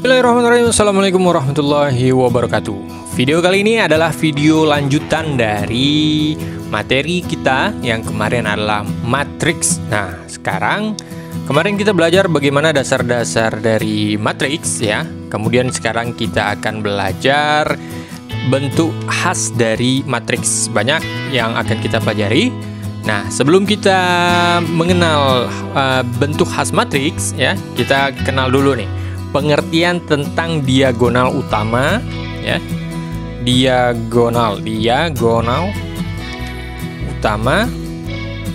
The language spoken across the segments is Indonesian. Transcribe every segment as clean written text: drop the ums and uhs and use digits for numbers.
Bismillahirrahmanirrahim. Assalamualaikum warahmatullahi wabarakatuh. Video kali ini adalah video lanjutan dari materi kita yang kemarin adalah matriks. Nah, kemarin kita belajar bagaimana dasar-dasar dari matriks ya. Kemudian sekarang kita akan belajar bentuk khas dari matriks. Banyak yang akan kita pelajari. Nah, sebelum kita mengenal bentuk khas matriks ya, kita kenal dulu nih pengertian tentang diagonal utama ya. Diagonal utama.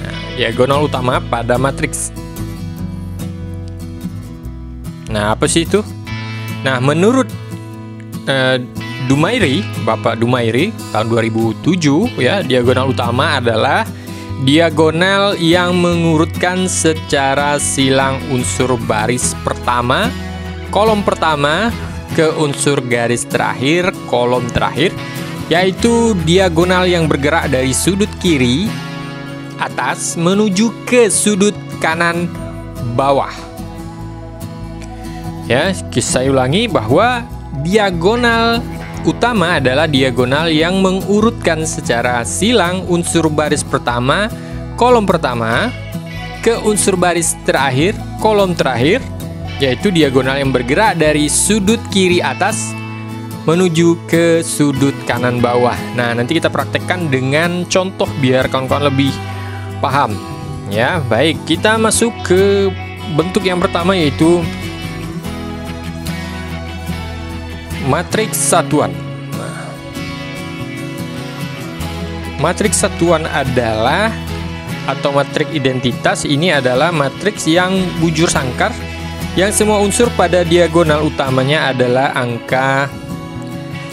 Nah, diagonal utama pada matriks. Nah, apa sih itu? Nah, menurut Dumairi, Bapak Dumairi tahun 2007 ya, diagonal utama adalah diagonal yang mengurutkan secara silang unsur baris pertama, kolom pertama ke unsur garis terakhir, kolom terakhir, yaitu diagonal yang bergerak dari sudut kiri atas menuju ke sudut kanan bawah. Ya, saya ulangi bahwa diagonal utama adalah diagonal yang mengurutkan secara silang unsur baris pertama, kolom pertama ke unsur baris terakhir, kolom terakhir, yaitu diagonal yang bergerak dari sudut kiri atas menuju ke sudut kanan bawah. Nah, nanti kita praktekkan dengan contoh biar kawan-kawan lebih paham. Ya, baik, kita masuk ke bentuk yang pertama yaitu matriks satuan. Nah, matriks satuan adalah atau matriks identitas ini adalah matriks yang bujur sangkar yang semua unsur pada diagonal utamanya adalah angka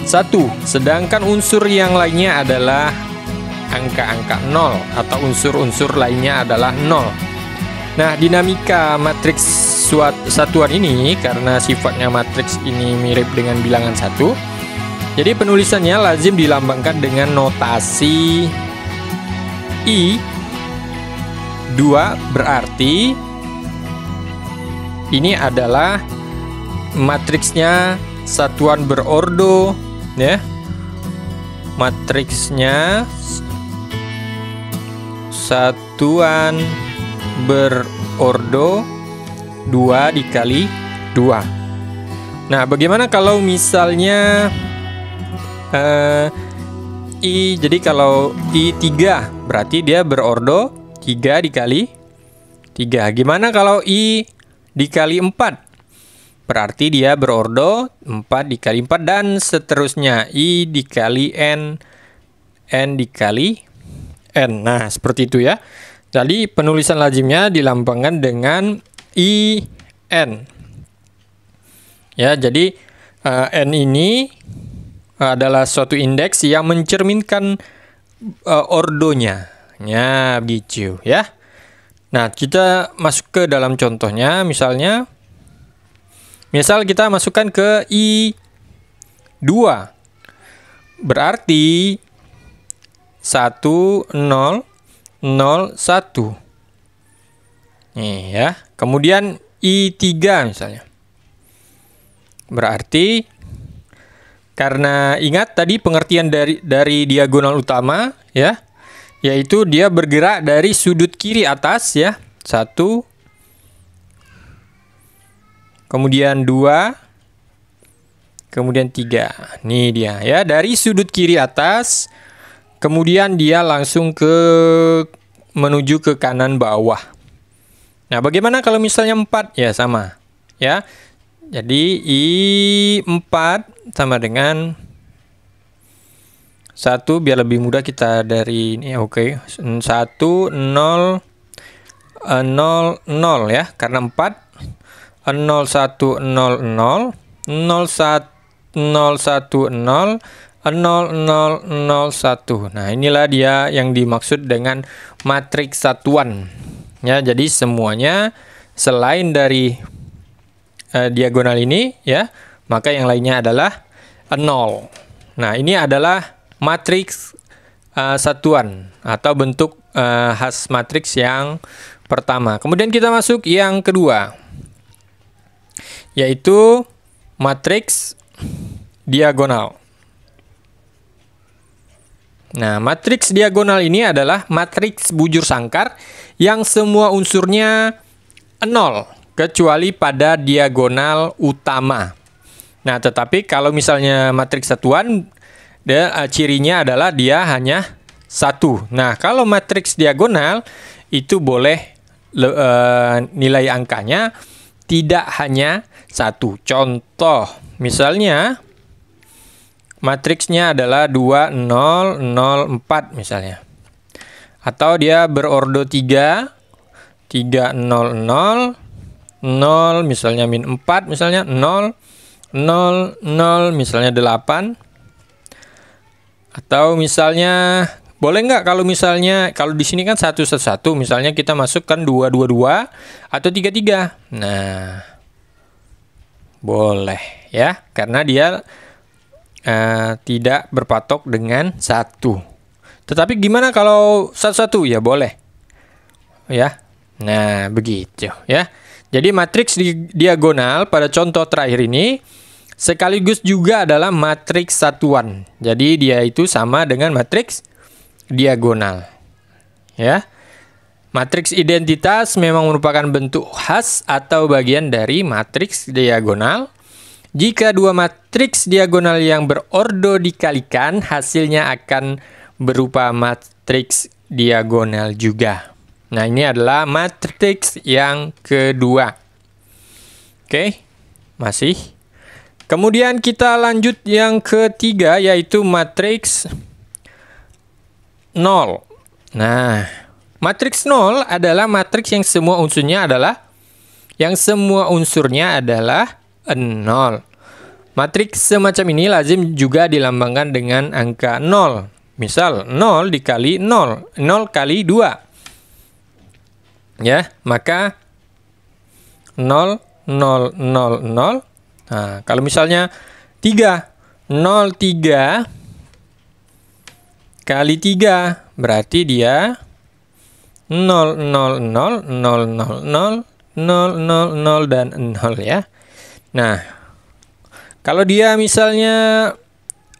1, sedangkan unsur yang lainnya adalah angka-angka 0 atau unsur-unsur lainnya adalah 0. Nah, dinamika matriks satuan ini karena sifatnya matriks ini mirip dengan bilangan 1, jadi penulisannya lazim dilambangkan dengan notasi I2, berarti ini adalah matriksnya satuan berordo ya. Matriksnya satuan berordo 2 dikali 2. Nah, bagaimana kalau misalnya jadi kalau I3 berarti dia berordo 3 dikali 3. Gimana kalau I dikali 4? Berarti dia berordo 4 dikali 4 dan seterusnya. I dikali N, N dikali N. Nah, seperti itu ya. Jadi penulisan lazimnya dilambangkan dengan IN. Ya, jadi N ini adalah suatu indeks yang mencerminkan ordonya. Ya, begitu ya. Nah, kita masuk ke dalam contohnya. Misal kita masukkan ke I2. Berarti 1, 0, 0, 1. Nih ya. Kemudian I3 misalnya. Berarti karena ingat tadi pengertian dari diagonal utama ya, yaitu dia bergerak dari sudut kiri atas ya. 1, kemudian 2, kemudian 3. Nih dia ya, dari sudut kiri atas, kemudian dia langsung menuju ke kanan bawah. Nah, bagaimana kalau misalnya 4? Ya, sama ya. Jadi I4 sama dengan 1, biar lebih mudah kita dari ini. Oke. 1, 0, 0, 0 ya, karena 4. 0, 1, 0, 0, 0, 1, 0, 1, 0, 0, 0, 1. Nah, inilah dia yang dimaksud dengan matriks satuan. Ya, jadi semuanya selain dari diagonal ini ya, maka yang lainnya adalah 0. Nah, ini adalah matriks satuan atau bentuk khas matriks yang pertama. Kemudian kita masuk yang kedua, yaitu matriks diagonal. Nah, matriks diagonal ini adalah matriks bujur sangkar yang semua unsurnya 0 kecuali pada diagonal utama. Nah, tetapi kalau misalnya matriks satuan, cirinya adalah dia hanya 1. Nah, kalau matriks diagonal itu boleh nilai angkanya tidak hanya 1. Contoh, misalnya matriksnya adalah 2, 0, 0, 4 misalnya. Atau dia berordo 3, 3, 0, 0, 0 misalnya min 4 misalnya, 0, 0, 0 misalnya 8. Atau misalnya, boleh nggak kalau misalnya, kalau di sini kan 1, 1, 1, misalnya kita masukkan 2, 2, 2, atau 3, 3. Nah, boleh ya, karena dia tidak berpatok dengan 1. Tetapi gimana kalau 1, 1? Ya boleh. Ya. Nah, begitu ya. Jadi matriks diagonal pada contoh terakhir ini sekaligus juga adalah matriks satuan. Jadi dia itu sama dengan matriks diagonal. Ya. Matriks identitas memang merupakan bentuk khas atau bagian dari matriks diagonal. Jika dua matriks diagonal yang berordo dikalikan, hasilnya akan berupa matriks diagonal juga. Nah, ini adalah matriks yang kedua. Oke, masih. Kemudian kita lanjut yang ketiga, yaitu matriks 0. Nah, matriks 0 adalah matriks yang semua unsurnya adalah 0. Matriks semacam ini lazim juga dilambangkan dengan angka 0. Misal 0 dikali 0, 0 kali 2. Ya, maka 0, 0, 0, 0. Nah, kalau misalnya 3, 0, 3 kali 3, berarti dia 0, 0, 0, 0, 0, 0, 0, 0, 0, dan 0 ya. Nah, kalau dia misalnya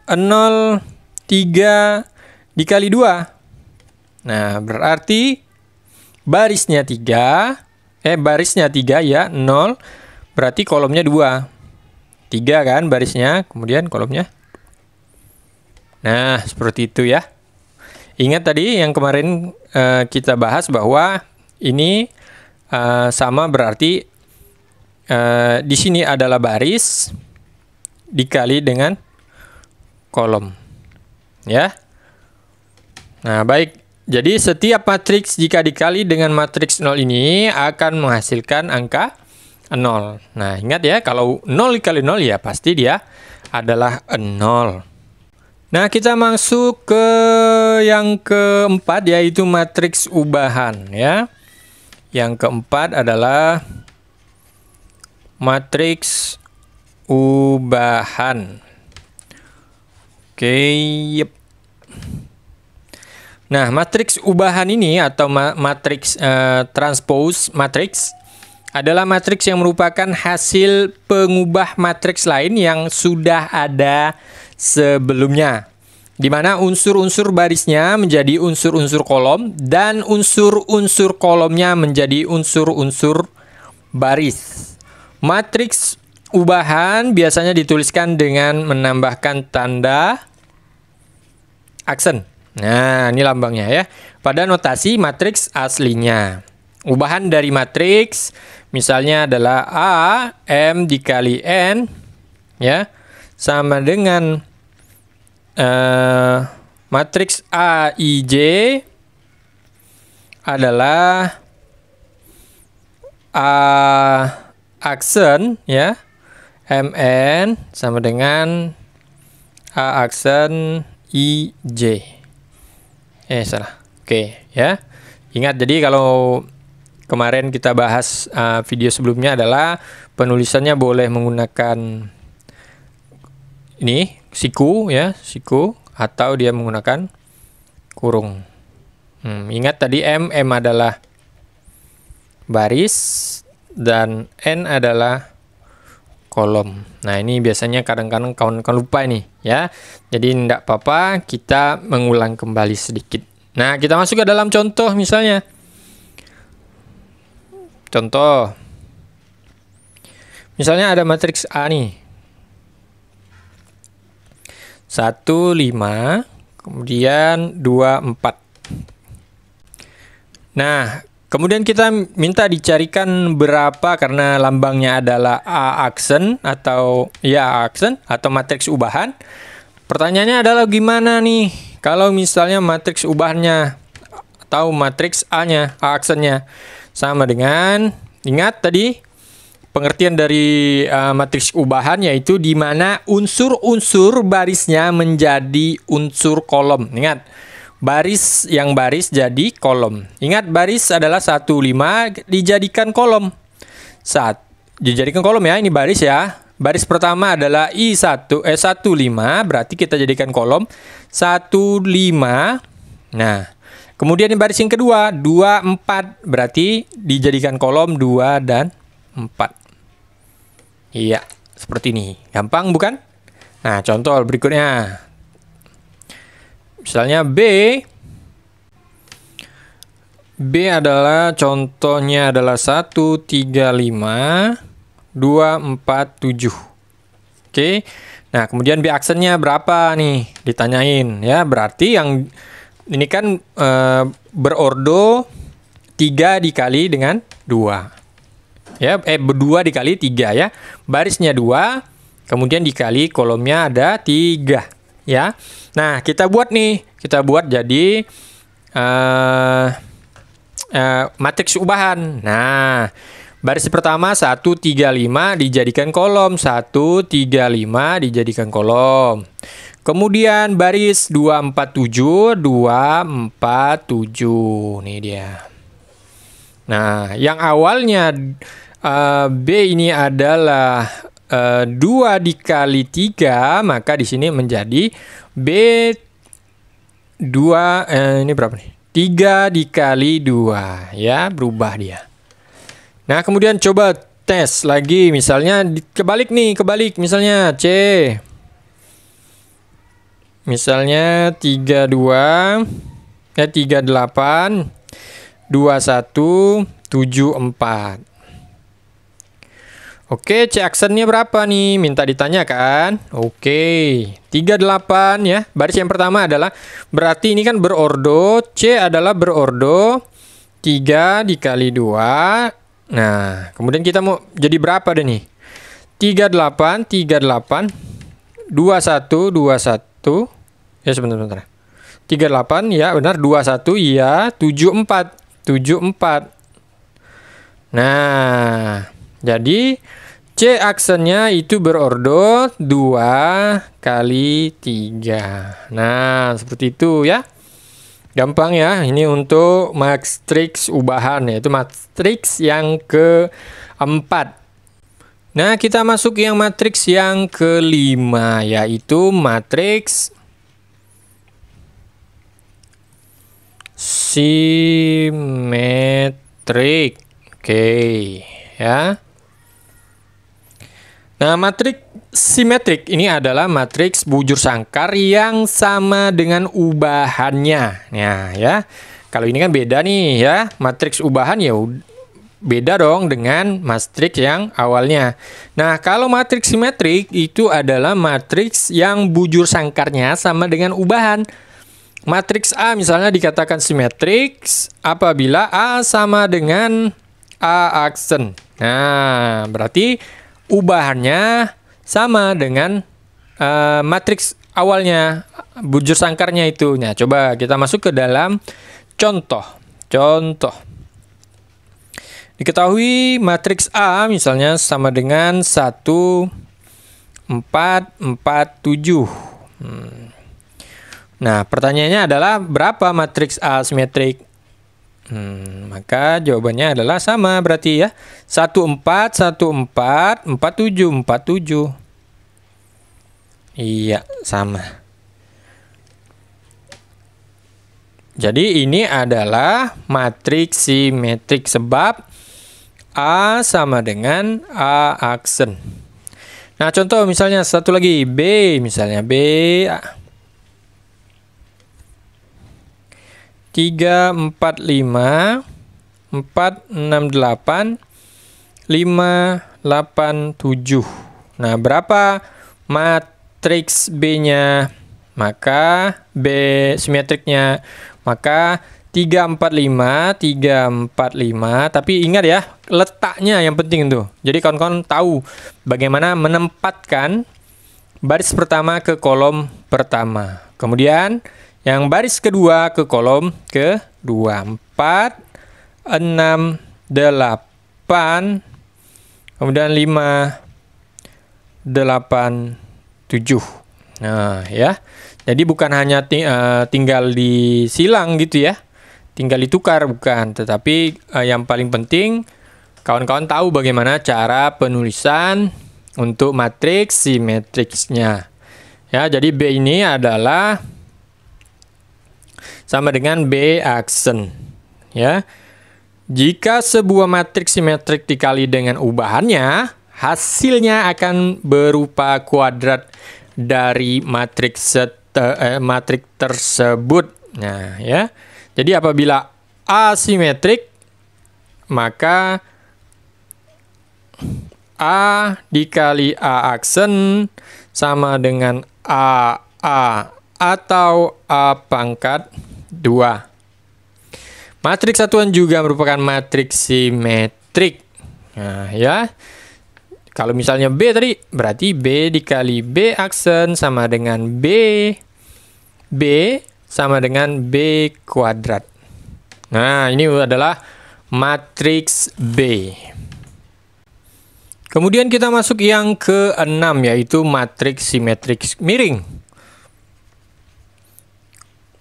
0, 3 dikali 2. Nah, berarti barisnya 3 ya, 0. Berarti kolomnya 2. 3 kan barisnya, kemudian kolomnya. Nah, seperti itu ya. Ingat tadi yang kemarin kita bahas bahwa ini sama berarti di sini adalah baris dikali dengan kolom. Ya. Nah, baik. Jadi setiap matriks jika dikali dengan matriks 0 ini akan menghasilkan angka 0. Nah, ingat ya, kalau 0 dikali 0 ya pasti dia adalah 0. Nah, kita masuk ke yang keempat, yaitu matriks ubahan ya. Yang keempat adalah matriks ubahan. Oke, yep. Nah, matriks ubahan ini atau matriks transpose matriks adalah matriks yang merupakan hasil pengubah matriks lain yang sudah ada sebelumnya, di mana unsur-unsur barisnya menjadi unsur-unsur kolom dan unsur-unsur kolomnya menjadi unsur-unsur baris. Matriks ubahan biasanya dituliskan dengan menambahkan tanda aksen. Nah, ini lambangnya ya. Pada notasi matriks aslinya. Ubahan dari matriks misalnya adalah A M dikali N ya, sama dengan matriks A I J adalah A aksen ya, MN sama dengan A aksen IJ. Salah. Oke, ya. Ingat, jadi kalau kemarin kita bahas video sebelumnya adalah penulisannya boleh menggunakan ini siku ya, siku, atau dia menggunakan kurung. Ingat tadi M adalah baris dan N adalah kolom. Nah, ini biasanya kadang-kadang kawan-kawan lupa ini ya. Jadi tidak apa-apa, kita mengulang kembali sedikit. Nah, kita masuk ke dalam contoh misalnya. Contoh. Misalnya ada matriks A nih. 1, 5, kemudian 2, 4. Nah, kemudian kita minta dicarikan berapa karena lambangnya adalah A aksen atau ya aksen atau matriks ubahan. Pertanyaannya adalah gimana nih kalau misalnya matriks ubahannya atau matriks A-nya, A aksennya sama dengan, ingat tadi pengertian dari matriks ubahan yaitu di mana unsur-unsur barisnya menjadi unsur kolom. Ingat, baris yang baris jadi kolom. Ingat, baris adalah 1, 5 dijadikan kolom. Dijadikan kolom ya, ini baris ya. Baris pertama adalah 1, 5, berarti kita jadikan kolom 1, 5. Nah, kemudian ini baris yang kedua 2, 4, berarti dijadikan kolom 2 dan 4. Iya, seperti ini. Gampang bukan? Nah, contoh berikutnya. Misalnya B adalah contohnya adalah 1, 3, 5, 2, 4, 7. Oke. Nah, kemudian B aksennya berapa nih? Ditanyain ya. Berarti yang ini kan berordo 3 dikali dengan 2. Ya, 2 dikali 3 ya. Barisnya 2, kemudian dikali kolomnya ada 3 ya. Nah, kita buat nih. Kita buat jadi matriks ubahan. Nah, baris pertama 1, 3, 5 dijadikan kolom. 1, 3, 5 dijadikan kolom. Kemudian baris 2, 4, 7, 2, 4, 7. Nih dia. Nah, yang awalnya B ini adalah 2 dikali 3, maka di sini menjadi B 2, ini berapa nih? 3 dikali 2 ya, berubah dia. Nah, kemudian coba tes lagi, misalnya kebalik nih, kebalik misalnya C. Misalnya 32, 38, 21, 74. Oke, C aksennya berapa nih? Minta ditanyakan. Oke, 38 ya. Baris yang pertama adalah, berarti ini kan berordo. C adalah berordo 3 dikali 2. Nah, kemudian kita mau jadi berapa deh nih? 38, 38, 21, 21. Ya, sebentar. 38, ya benar. 21, ya. 74, 74. Nah, jadi C aksennya itu berordo 2 kali 3. Nah, seperti itu ya. Gampang ya. Ini untuk matriks ubahan, yaitu matriks yang keempat. Nah, kita masuk yang matriks yang kelima, yaitu matriks simetrik. Oke, ya. Nah, matriks simetrik ini adalah matriks bujur sangkar yang sama dengan ubahannya. Nah, ya. Kalau ini kan beda nih ya. Matriks ubahan ya beda dong dengan matriks yang awalnya. Nah, kalau matriks simetrik itu adalah matriks yang bujur sangkarnya sama dengan ubahan. Matriks A misalnya dikatakan simetrik apabila A sama dengan A aksen. Nah, berarti ubahannya sama dengan matriks awalnya, bujur sangkarnya itu. Nah, coba kita masuk ke dalam contoh. Diketahui matriks A misalnya sama dengan 1, 4, 4, 7. Nah, pertanyaannya adalah berapa matriks A simetrik? Maka jawabannya adalah sama berarti ya. 1, 4, 1, 4, 4, 7, 4, 7. Iya, sama. Jadi ini adalah matriks simetrik sebab A sama dengan A aksen. Nah, contoh misalnya satu lagi B, misalnya B 3, 4, 5, 4, 6, 8, 5, 8, 7. Nah, berapa matriks B-nya? Maka B simetriknya, maka 3, 4, 5, 3, 4, 5. Tapi ingat ya, letaknya yang penting tuh. Jadi kawan-kawan tahu bagaimana menempatkan baris pertama ke kolom pertama. Kemudian yang baris kedua ke kolom kedua. 4, 6, 8, kemudian 5, 8, 7. Nah, ya. Jadi bukan hanya tinggal disilang gitu ya. Tinggal ditukar bukan, tetapi yang paling penting kawan-kawan tahu bagaimana cara penulisan untuk matriks simetriksnya. Ya, jadi B ini adalah sama dengan B aksen. Ya. Jika sebuah matriks simetrik dikali dengan ubahannya, hasilnya akan berupa kuadrat dari matriks tersebut. Nah, ya. Jadi apabila asimetrik, maka A dikali A aksen sama dengan A atau A pangkat 2. Matriks satuan juga merupakan matriks simetrik. Nah, ya. Kalau misalnya B tadi, berarti B dikali B aksen sama dengan B sama dengan B kuadrat. Nah, ini adalah matriks B. Kemudian kita masuk yang ke-6, yaitu matriks simetrik miring.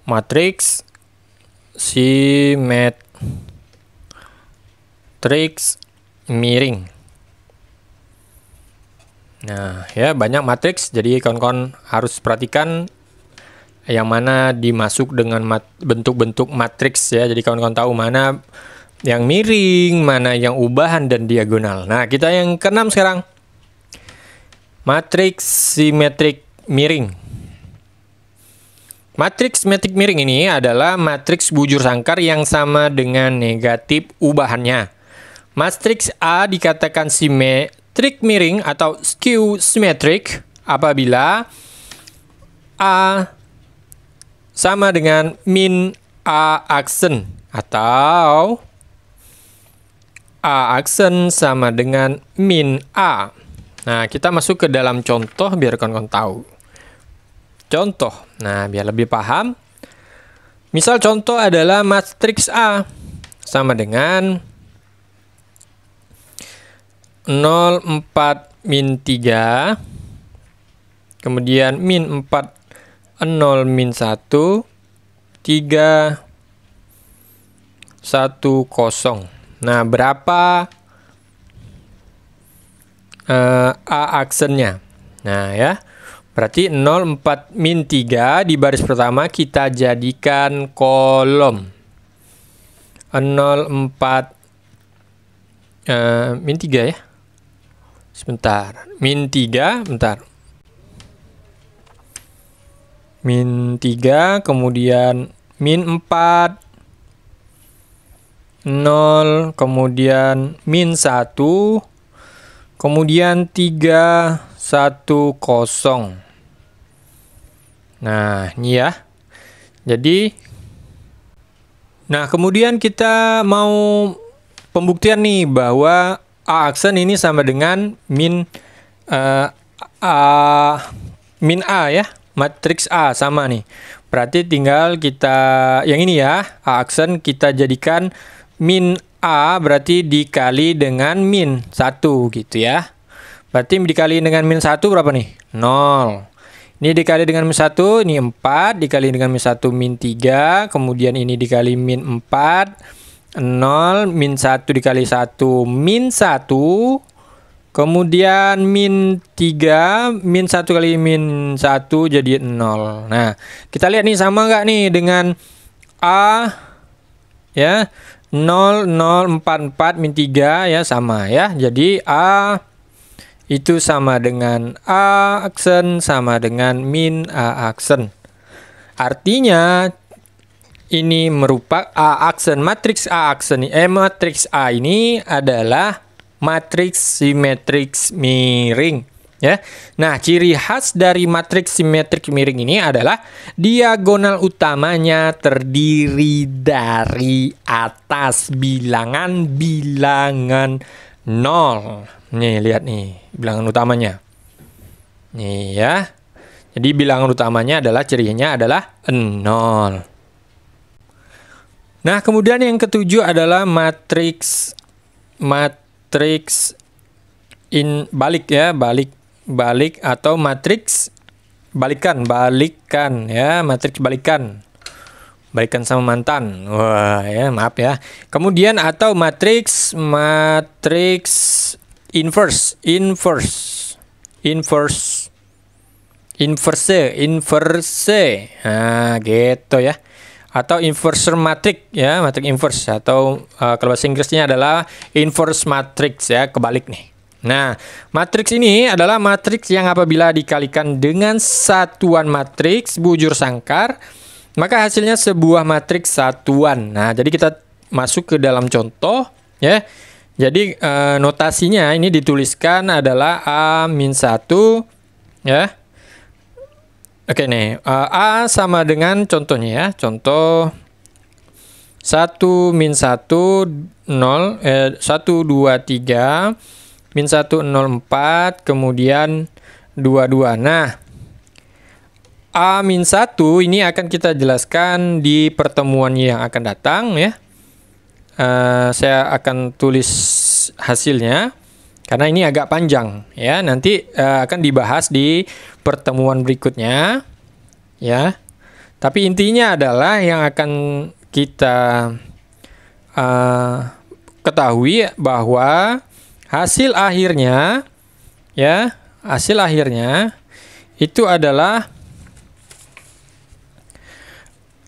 Matriks simetrik miring. Nah, ya, banyak matriks, jadi kawan-kawan harus perhatikan yang mana dimasuk dengan bentuk-bentuk matriks ya. Jadi kawan-kawan tahu mana yang miring, mana yang ubahan dan diagonal. Nah, kita yang ke-6 sekarang. Matriks simetrik miring. Matriks simetrik miring ini adalah matriks bujur sangkar yang sama dengan negatif ubahannya. Matriks A dikatakan simetrik miring atau skew symmetric apabila A sama dengan min A aksen atau A aksen sama dengan min A. Nah, kita masuk ke dalam contoh biar kawan-kawan tahu. Contoh, nah biar lebih paham. Misal contoh adalah matriks A sama dengan 0, 4, min 3, kemudian min 4, 0, min 1, 3, 1, 0. Nah, berapa A aksennya? Nah, ya. Berarti 0, 4, min 3 di baris pertama kita jadikan kolom. 0, 4, min 3 ya. Sebentar. Min 3, bentar. Min 3, kemudian min 4, 0, kemudian min 1, kemudian 3, 1, 0. Nah, ini ya. Jadi, nah kemudian kita mau pembuktian nih bahwa A aksen ini sama dengan min A ya. Matriks A sama nih. Berarti tinggal kita yang ini ya, A aksen kita jadikan min A berarti dikali dengan min 1 gitu ya. Berarti dikali dengan min 1 berapa nih? 0. Ini dikali dengan min 1, ini 4, dikali dengan min 1 min 3, kemudian ini dikali min 4, 0, min 1 dikali 1 min 1, kemudian min 3, min 1 kali min 1 jadi 0. Nah, kita lihat nih sama nggak nih dengan A ya, 0, 0, 4, 4, min 3 ya sama ya. Jadi A itu sama dengan A aksen sama dengan min A aksen. Artinya ini merupakan A aksen, matriks A aksen, matriks A ini adalah matriks simetrik miring. Ya. Nah, ciri khas dari matriks simetrik miring ini adalah diagonal utamanya terdiri dari atas bilangan-bilangan 0. Nih, lihat nih, bilangan utamanya. Nih ya. Jadi bilangan utamanya adalah cirinya adalah 0. Nah, kemudian yang ketujuh adalah matriks balik ya, balik atau matriks balikan ya, matriks balikan sama mantan. Wah ya, maaf ya. Kemudian atau matriks inverse nah gitu ya, atau inverse matrix ya, matrix inverse, atau kalau bahasa Inggrisnya adalah inverse matrix ya, kebalik nih. Nah, matriks ini adalah matriks yang apabila dikalikan dengan satuan matriks bujur sangkar, maka hasilnya sebuah matriks satuan. Nah, jadi kita masuk ke dalam contoh ya. Jadi notasinya ini dituliskan adalah A-1 ya. Oke nih, A sama dengan contohnya ya. Contoh 1 min 1 0 1 2 3 min 1 0 4 kemudian 22. Nah, A min 1 ini akan kita jelaskan di pertemuan yang akan datang ya. Saya akan tulis hasilnya karena ini agak panjang ya, nanti akan dibahas di pertemuan berikutnya ya. Tapi intinya adalah yang akan kita ketahui bahwa hasil akhirnya ya, hasil akhirnya itu adalah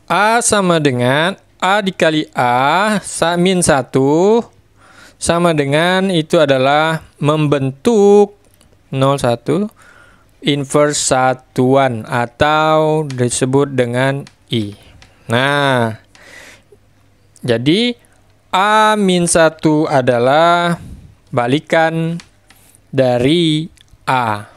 A sama dengan A dikali A min 1 sama dengan itu adalah membentuk 01 inverse satuan atau disebut dengan I. Nah, jadi A min 1 adalah balikan dari A.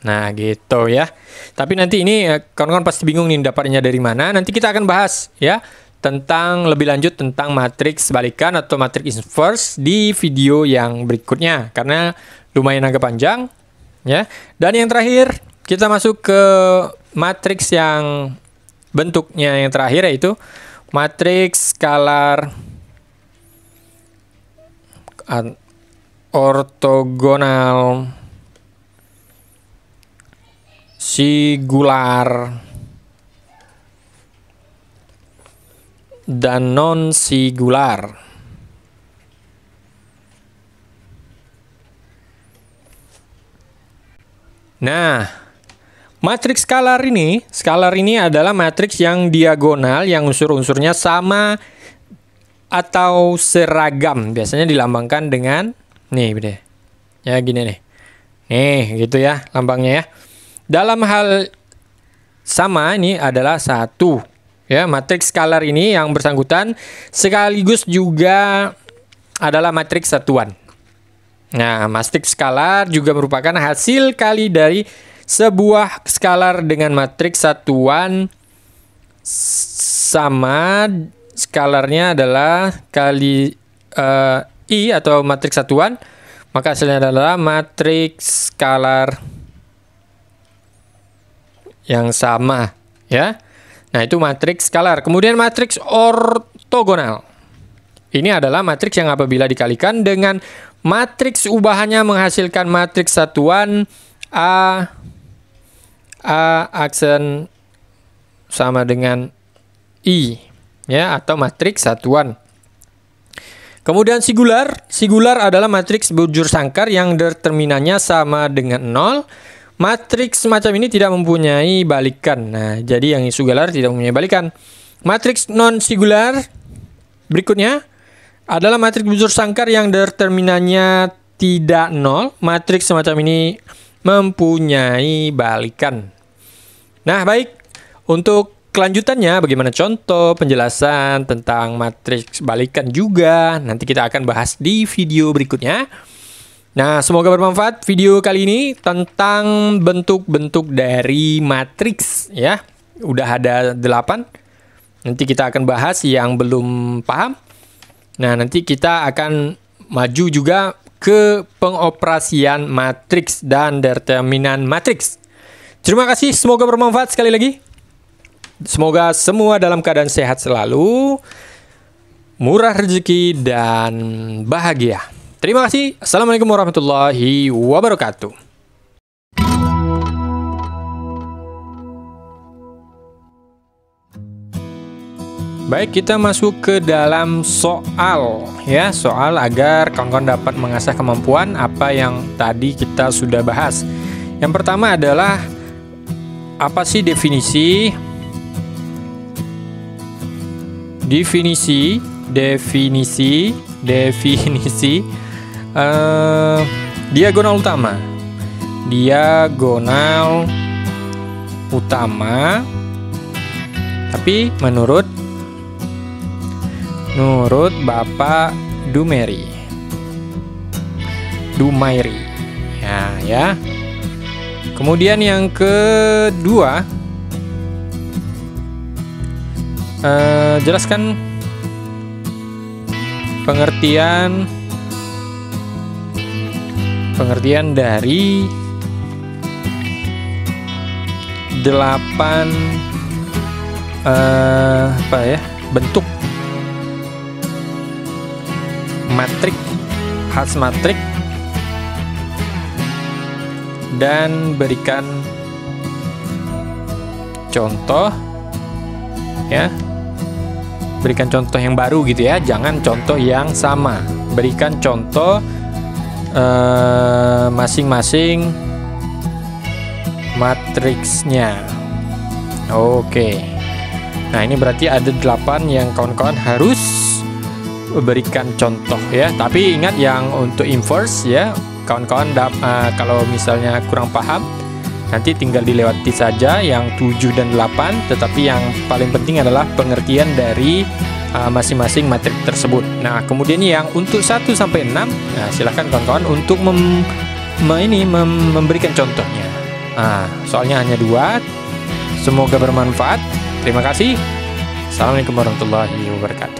Nah, gitu ya. Tapi nanti ini kawan-kawan pasti bingung nih dapatnya dari mana. Nanti kita akan bahas ya tentang lebih lanjut tentang matriks balikan atau matriks inverse di video yang berikutnya karena lumayan agak panjang ya. Dan yang terakhir kita masuk ke matriks yang bentuknya yang terakhir, yaitu matriks skalar ortogonal singular dan non-singular. Nah, matriks skalar ini adalah matriks yang diagonal yang unsur-unsurnya sama atau seragam. Biasanya dilambangkan dengan nih, beda. Ya gini nih. Nih, gitu ya lambangnya ya. Dalam hal sama ini adalah 1. Ya, matriks skalar ini yang bersangkutan sekaligus juga adalah matriks satuan. Nah, matriks skalar juga merupakan hasil kali dari sebuah skalar dengan matriks satuan sama skalarnya adalah kali I atau matriks satuan, maka hasilnya adalah matriks skalar yang sama ya. Nah, itu matriks skalar. Kemudian matriks ortogonal. Ini adalah matriks yang apabila dikalikan dengan matriks ubahannya menghasilkan matriks satuan A aksen sama dengan I ya, atau matriks satuan. Kemudian singular adalah matriks bujur sangkar yang determinannya sama dengan 0. Matriks semacam ini tidak mempunyai balikan. Nah, jadi yang singular tidak mempunyai balikan. Matriks non-singular berikutnya adalah matriks bujur sangkar yang determinannya tidak nol, matriks semacam ini mempunyai balikan. Nah, baik. Untuk kelanjutannya, bagaimana contoh penjelasan tentang matriks balikan juga nanti kita akan bahas di video berikutnya. Nah, semoga bermanfaat video kali ini tentang bentuk-bentuk dari matriks ya. Udah ada 8. Nanti kita akan bahas yang belum paham. Nah, nanti kita akan maju juga ke pengoperasian matriks dan determinan matriks. Terima kasih, semoga bermanfaat sekali lagi. Semoga semua dalam keadaan sehat selalu, murah rezeki dan bahagia. Terima kasih. Assalamualaikum warahmatullahi wabarakatuh. Baik, kita masuk ke dalam soal ya, soal agar kawan-kawan dapat mengasah kemampuan apa yang tadi kita sudah bahas. Yang pertama adalah apa sih definisi diagonal utama. Diagonal utama. Tapi menurut Bapak Dumairi. Ya. Kemudian yang kedua, jelaskan pengertian dari 8 bentuk matrik, khas matrik, dan berikan contoh ya. Berikan contoh yang baru gitu ya, jangan contoh yang sama. Berikan contoh masing-masing matriksnya. Oke. Nah, ini berarti ada 8 yang kawan-kawan harus berikan contoh ya. Tapi ingat yang untuk inverse ya, kawan-kawan kalau misalnya kurang paham, nanti tinggal dilewati saja yang 7 dan 8, tetapi yang paling penting adalah pengertian dari masing-masing matrik tersebut. Nah, kemudian yang untuk 1 sampai 6, nah silahkan kawan-kawan untuk memberikan contohnya. Soalnya hanya 2. Semoga bermanfaat. Terima kasih. Assalamualaikum warahmatullahi wabarakatuh.